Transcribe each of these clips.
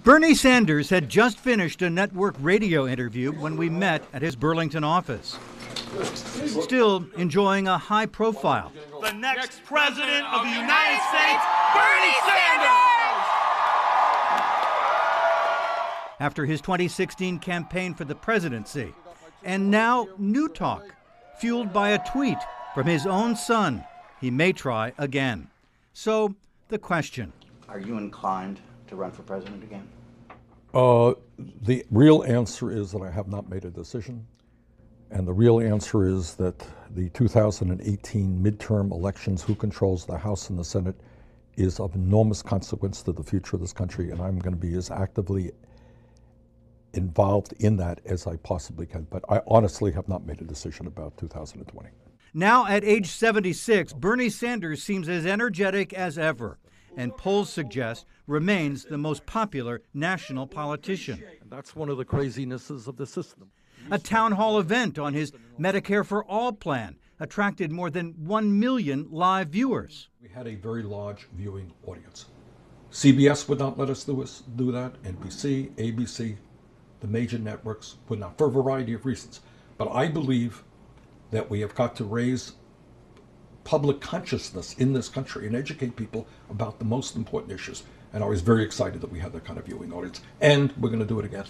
Bernie Sanders had just finished a network radio interview when we met at his Burlington office. Still enjoying a high profile. The next president of the United States, Bernie Sanders! After his 2016 campaign for the presidency. And now new talk, fueled by a tweet from his own son. He may try again. So the question. Are you inclined to run for president again? The real answer is that I have not made a decision. And the real answer is that the 2018 midterm elections, who controls the House and the Senate, is of enormous consequence to the future of this country. And I'm going to be as actively involved in that as I possibly can. But I honestly have not made a decision about 2020. Now at age 76, Bernie Sanders seems as energetic as ever, and polls suggest remains the most popular national politician. That's one of the crazinesses of the system. A town hall event on his Medicare for All plan attracted more than 1 million live viewers. We had a very large viewing audience. CBS would not let us do that, NBC, ABC, the major networks would not, for a variety of reasons. But I believe that we have got to raise public consciousness in this country and educate people about the most important issues. And I was very excited that we had that kind of viewing audience. And we're going to do it again.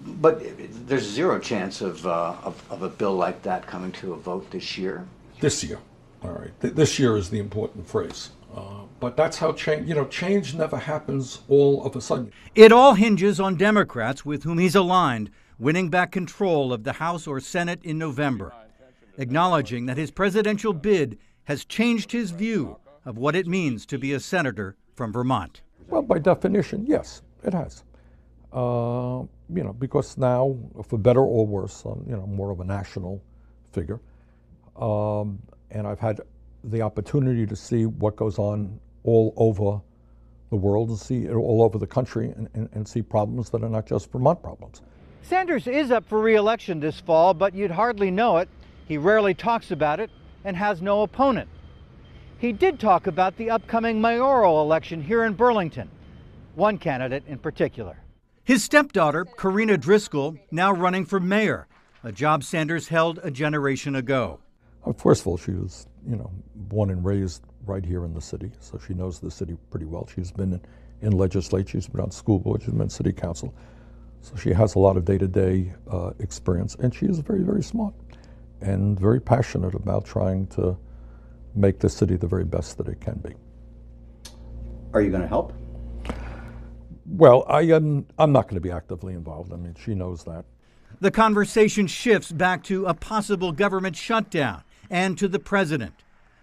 But there's zero chance of a bill like that coming to a vote this year? This year. All right. This year is the important phrase. But that's how change never happens all of a sudden. It all hinges on Democrats with whom he's aligned, winning back control of the House or Senate in November, acknowledging that his presidential bid has changed his view of what it means to be a senator from Vermont. Well, by definition, yes, it has. Because now, for better or worse, I'm more of a national figure. And I've had the opportunity to see what goes on all over the world and see it all over the country and see problems that are not just Vermont problems. Sanders is up for re-election this fall, but you'd hardly know it. He rarely talks about it and has no opponent. He did talk about the upcoming mayoral election here in Burlington, one candidate in particular. His stepdaughter, Karina Driscoll, now running for mayor, a job Sanders held a generation ago. First of all, she was, born and raised right here in the city, so she knows the city pretty well. She's been in legislature, she's been on school board, she's been in city council, so she has a lot of day-to-day experience, and she is very, very smart and very passionate about trying to make the city the very best that it can be. Are you going to help? Well, I'm not going to be actively involved. I mean, she knows that. The conversation shifts back to a possible government shutdown and to the president,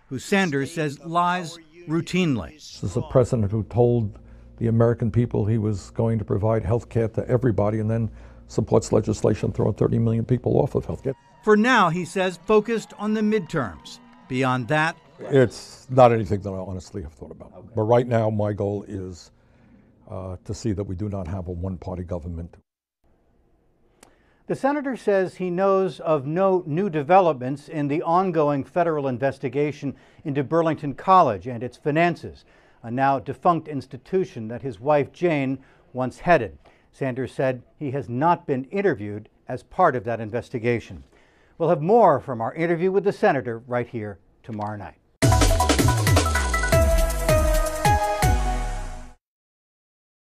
who Sanders says lies routinely. This is a president who told the American people he was going to provide health care to everybody and then supports legislation throwing 30 million people off of health care. For now, he says, focused on the midterms. Beyond that, it's not anything that I honestly have thought about. Okay. But right now, my goal is to see that we do not have a one-party government. The senator says he knows of no new developments in the ongoing federal investigation into Burlington College and its finances, a now defunct institution that his wife Jane once headed. Sanders said he has not been interviewed as part of that investigation. We'll have more from our interview with the senator right here tomorrow night.